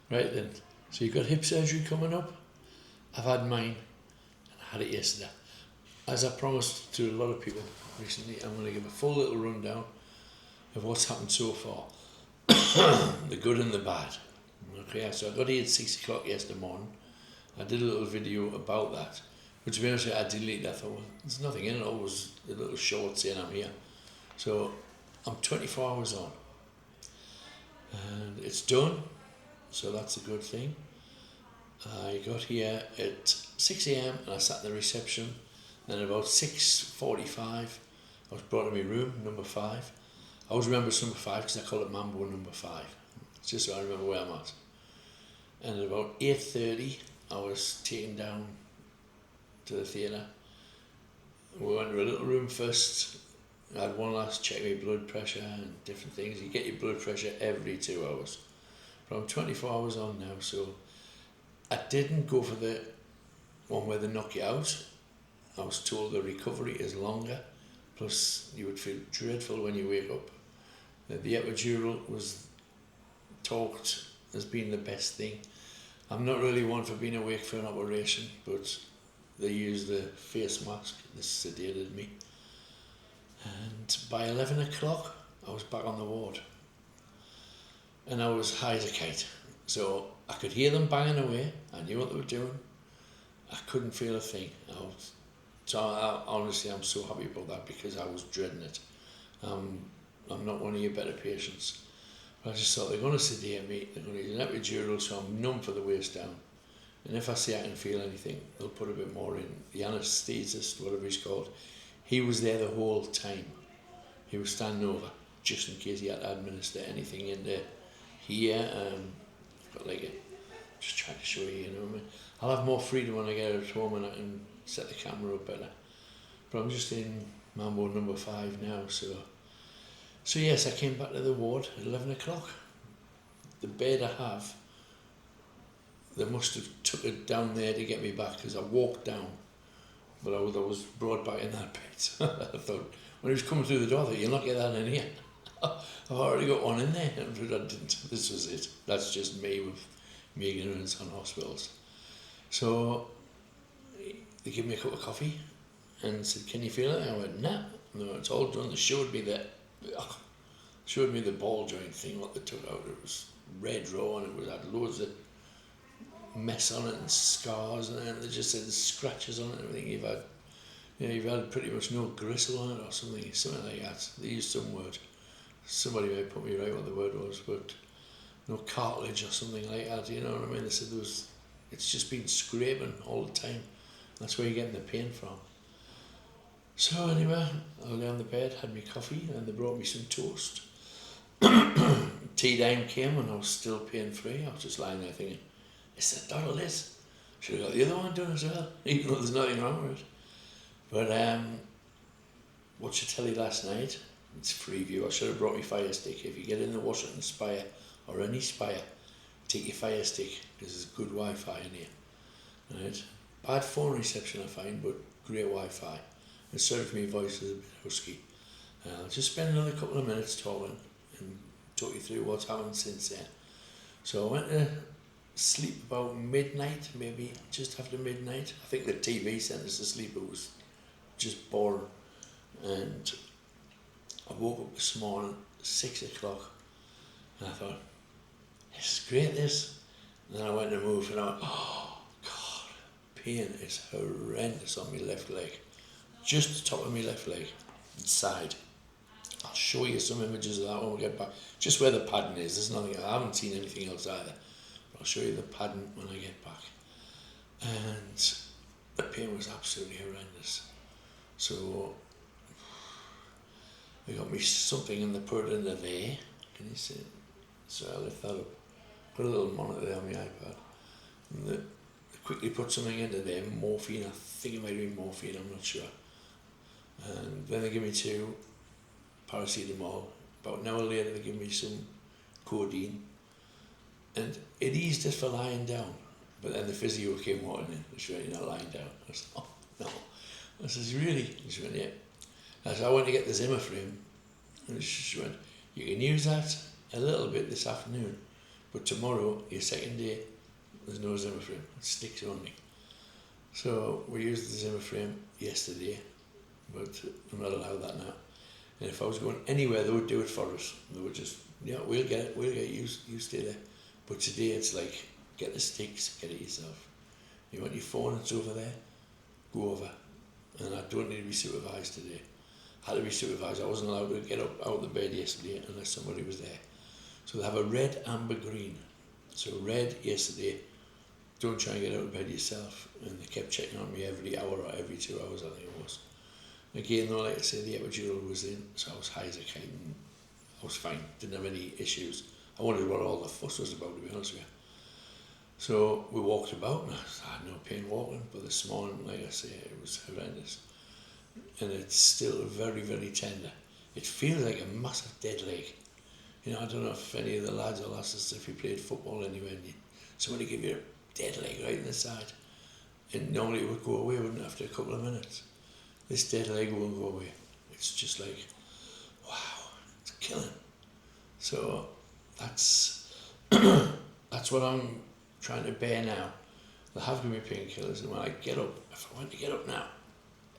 Right then, so you've got hip surgery coming up. I've had mine, and I had it yesterday. As I promised to a lot of people recently, I'm going to give a full little rundown of what's happened so far, the good and the bad. Okay, so I got here at 6 o'clock yesterday morning. I did a little video about that, but to be honest, I deleted. I thought, well, there's nothing in it. It was a little short saying I'm here. So I'm 24 hours on, and it's done. So that's a good thing. I got here at 6 a.m. and I sat in the reception. Then about 6:45, I was brought to my room, number 5. I always remember it's number 5 because I call it Mambo number 5. It's just so I remember where I'm at. And at about 8:30, I was taken down to the theatre. We went to a little room first. I had one last check my blood pressure and different things. You get your blood pressure every 2 hours. But I'm 24 hours on now, so I didn't go for the one where they knock you out. I was told the recovery is longer, plus you would feel dreadful when you wake up. The epidural was talked as being the best thing. I'm not really one for being awake for an operation, but they used the face mask, they sedated me. And by 11 o'clock, I was back on the ward. And I was high as a kite. So I could hear them banging away, I knew what they were doing. I couldn't feel a thing. Honestly, I'm so happy about that because I was dreading it. I'm not one of your better patients. But I just thought they're going to sedate me, they're going to use an epidural so I'm numb for the waist down. And if I say I can feel anything, they'll put a bit more in. The anaesthetist, whatever he's called, he was there the whole time. He was standing over just in case he had to administer anything in there. Here, I've got like a, just trying to show you, you know what I mean? I'll have more freedom when I get at home and I can set the camera up better. But I'm just in Mambo number 5 now, so yes, I came back to the ward at 11 o'clock. The bed I have, they must have took it down there to get me back because I walked down, but I was brought back in that bed. I thought, when he was coming through the door, I thought, you'll not get that in here. I've already got one in there, but I didn't. This was it. That's just me with my ignorance on hospitals. So they gave me a cup of coffee and said, can you feel it? And I went, nah. No, it's all done. They showed me the ball joint thing, what they took out. It was red raw and it had loads of mess on it and scars and they just said there's scratches on it and everything. You've had pretty much no gristle on it or something like that. They used some word. Somebody may put me right what the word was, but no cartilage or something like that, you know what I mean? They said it's just been scraping all the time. That's where you're getting the pain from. So anyway, I lay on the bed, had my coffee, and they brought me some toast. Tea time came and I was still pain-free. I was just lying there thinking, it's the doddle this. Should have got the other one done as well, even though there's nothing wrong with it. But watched the telly last night. It's free view. I should have brought my Fire Stick. If you get in the Washington Spire or any Spire, take your Fire Stick because there's good Wi-Fi in here. Right? Bad phone reception I find, but great Wi-Fi. And sorry if my voice is a bit husky. I'll just spend another couple of minutes talking and talk you through what's happened since then. So I went to sleep about midnight, maybe just after midnight. I think the TV sent us to sleep. It was just boring. And I woke up this morning, 6 o'clock, and I thought, this is great, this. And then I went to move and I went, oh God, pain is horrendous on my left leg. Just the top of my left leg, side. I'll show you some images of that when we get back. Just where the padding is, there's nothing, I haven't seen anything else either. But I'll show you the padding when I get back. And the pain was absolutely horrendous. So they got me something and they put it under there. Can you see it? So I lift that up. Put a little monitor there on my iPad. And they quickly put something into there, morphine. I think it might be morphine, I'm not sure. And then they give me 2 paracetamol. About an hour later they give me some codeine. And it eased it for lying down. But then the physio came walking in. It's really not lying down. I said, oh no. I says, really? She went, yeah. I said, I went to get the Zimmer frame. And she went, you can use that a little bit this afternoon, But tomorrow, your second day, there's no Zimmer frame, it's sticks only. So we used the Zimmer frame yesterday, but I'm not allowed that now. And if I was going anywhere, they would do it for us. They would just, yeah, we'll get it, you stay there. But today it's like, get the sticks, get it yourself. You want your phone, it's over there, go over. And I don't need to be supervised today. I had to be supervised. I wasn't allowed to get up out of the bed yesterday unless somebody was there. So they have a red, amber, green. So red yesterday, don't try and get out of bed yourself. And they kept checking on me every hour or every 2 hours, I think it was. Again though, like I say, the epidural was in, so I was high as a kite and I was fine, didn't have any issues. I wondered what all the fuss was about, to be honest with you. So we walked about and I had no pain walking, but this morning, like I say, it was horrendous. And it's still very, very tender. It feels like a massive dead leg. You know, I don't know if any of the lads or lasses, if you played football anywhere, and somebody give you a dead leg right in the side, and normally it would go away, wouldn't it, after a couple of minutes. This dead leg won't go away. It's just like, wow, it's killing. So that's that's what I'm trying to bear now. They have given me painkillers, and when I get up, if I want to get up now,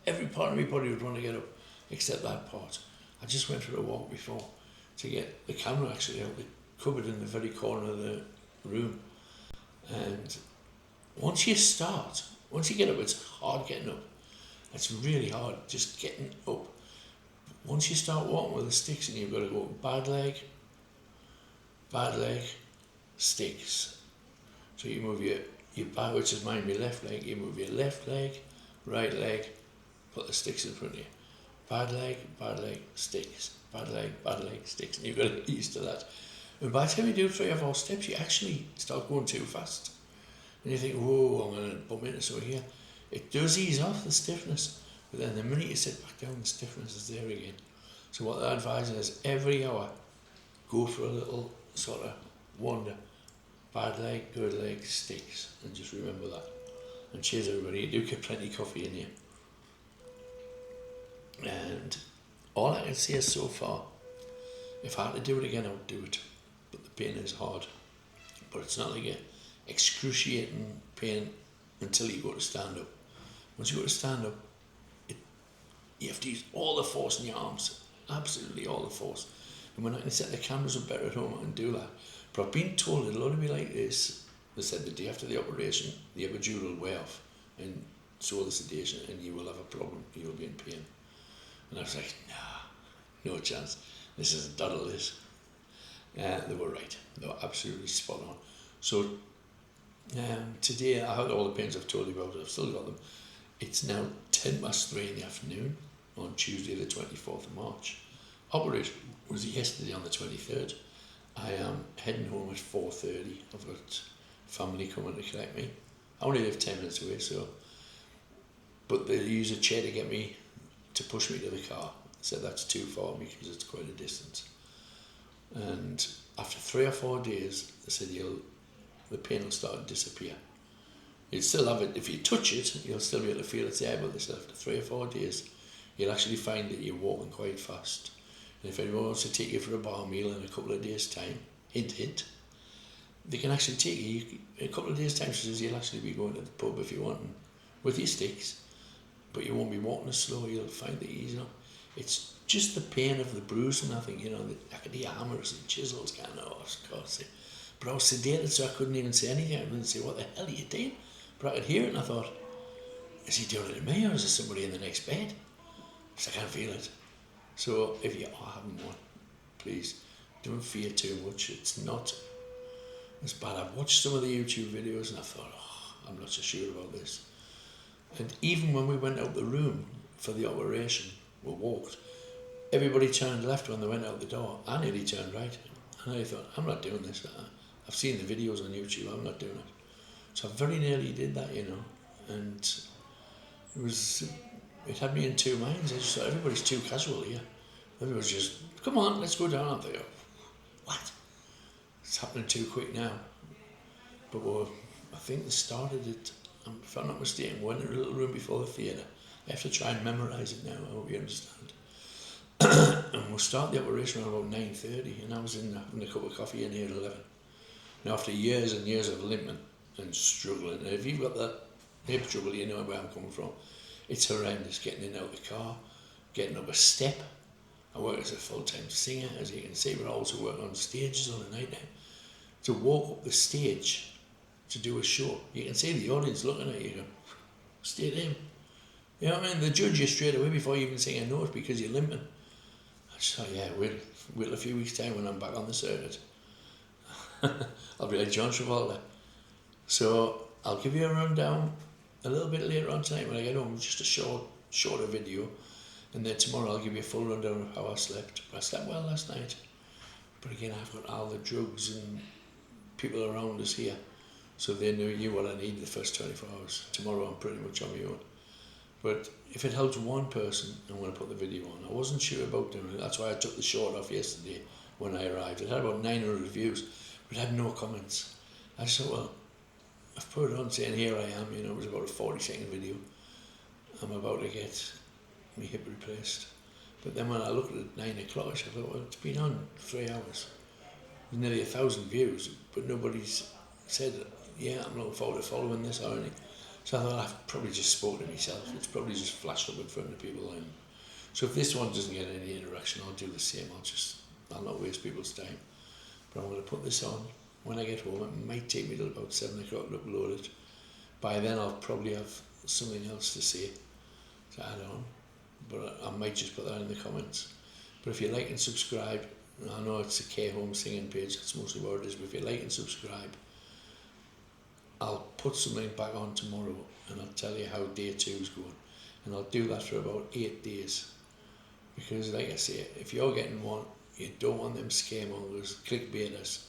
every part of my body would want to get up, except that part. I just went for a walk before to get the camera actually out the cupboard in the very corner of the room. And once you get up, it's hard getting up. It's really hard, just getting up. Once you start walking with the sticks and you've got to go bad leg, sticks. So you move your back, which is mine, my left leg, you move your left leg, right leg, put the sticks in front of you. Bad leg, sticks. Bad leg, sticks. And you've got to get used to that. And by the time you do 3 or 4 steps, you actually start going too fast. And you think, whoa, I'm going to bump into something here. It does ease off the stiffness, but then the minute you sit back down, the stiffness is there again. So what they're advising is every hour, go for a little sort of wander. Bad leg, good leg, sticks. And just remember that. And cheers everybody, you do get plenty of coffee in here. And all I can say is so far, if I had to do it again, I would do it. But the pain is hard. But it's not like a excruciating pain until you go to stand up. Once you go to stand up, you have to use all the force in your arms, absolutely all the force. And when I can set the cameras up better at home, I can do that. But I've been told it'll only be like this. They said the day after the operation, the epidural will wear off, and so the sedation, and you will have a problem, you'll be in pain. And I was like, nah, no chance. This isn't done this. They were right. They were absolutely spot on. So today I had all the pains I've told you about. I've still got them. It's now 3:10 in the afternoon on Tuesday the 24th of March. Operation was yesterday on the 23rd. I am heading home at 4:30. I've got family coming to collect me. I only live 10 minutes away, but they use a chair to get me, to push me to the car. I said that's too far because it's quite a distance. And after 3 or 4 days, they said the pain will start to disappear. You'll still have it, if you touch it, you'll still be able to feel it's there, but they said after 3 or 4 days, you'll actually find that you're walking quite fast. And if anyone wants to take you for a bar meal in a couple of days' time, hint, hint, they can actually take you in a couple of days' time. So you'll actually be going to the pub if you want, with your sticks, but you won't be walking as slow. You'll find that easy. It's just the pain of the bruising. I think, I could hear hammers and chisels going, oh, God. But I was sedated, so I couldn't even say anything. I couldn't say, what the hell are you doing? But I could hear it, and I thought, is he doing it to me, or is there somebody in the next bed? Because I can't feel it. So if you are having one, please don't fear too much. It's not as bad. I've watched some of the YouTube videos, and I thought, I'm not so sure about this. And even when we went out the room for the operation, we walked, everybody turned left when they went out the door. I nearly turned right. And I thought, I'm not doing this. I've seen the videos on YouTube, I'm not doing it. So I very nearly did that, and it had me in two minds. I just thought, everybody's too casual here. Everybody's just, come on, let's go down. I'm thinking, what? It's happening too quick now. But I think they started it, if I'm not mistaken, went in a little room before the theatre. I have to try and memorise it now, I hope you understand. And we'll start the operation around about 9:30, and I was in having a cup of coffee in here at 11. And after years and years of limping and struggling, and if you've got that hip trouble, you know where I'm coming from. It's horrendous getting in and out of the car, getting up a step. I work as a full-time singer, as you can see, but I also work on stages on a night now. To walk up the stage to do a show, you can see the audience looking at you going, stay there. You know what I mean? They judge you straight away before you even sing a note because you're limping. I just thought, yeah, wait a few weeks' time when I'm back on the circuit. I'll be like John Travolta. So I'll give you a rundown a little bit later on tonight when I get home, just a shorter video. And then tomorrow I'll give you a full rundown of how I slept. I slept well last night. But again, I've got all the drugs and people around us here. So they knew what I need the first 24 hours. Tomorrow I'm pretty much on my own. But if it helps one person, I'm going to put the video on. I wasn't sure about doing it. That's why I took the short off yesterday when I arrived. It had about 900 reviews, but it had no comments. I just thought, well, I've put it on saying here I am, you know, it was about a 40-second video. I'm about to get my hip replaced. But then when I looked at it at 9 o'clock, I thought, well, it's been on 3 hours. There's nearly 1,000 views, but nobody's said, yeah, I'm looking forward to following this or anything. So I thought I've probably just spoken to myself. It's probably just flashed up in front of people. And so if this one doesn't get any interaction, I'll do the same. I'll not waste people's time. But I'm going to put this on when I get home. It might take me till about 7 o'clock to upload it. By then I'll probably have something else to say to add on. But I might just put that in the comments. But if you like and subscribe, I know it's a K Home singing page, that's mostly what it is, but if you like and subscribe, I'll put something back on tomorrow and I'll tell you how day 2 is going. And I'll do that for about 8 days. Because like I say, if you're getting one, you don't want them scaremongers, clickbaiters,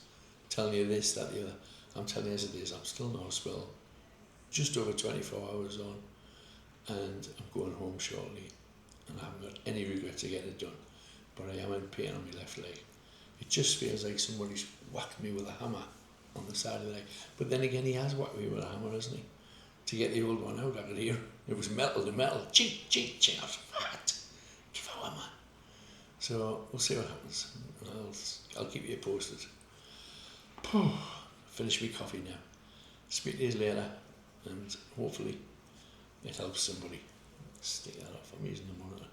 telling you this, that, the other. I'm telling you as it is, I'm still in hospital, just over 24 hours on, and I'm going home shortly. And I haven't got any regrets of getting it done. But I am in pain on my left leg. It just feels like somebody's whacked me with a hammer on the side of the leg. But then again, he has whacked me with a hammer, hasn't he? To get the old one out, I could hear it was metal to metal. Chink, chink, chink. I was what? Give a hammer. So we'll see what happens. I'll keep you posted. Finish my coffee now. Speak to you later, and hopefully it helps somebody. Stick that off. I'm using the monitor.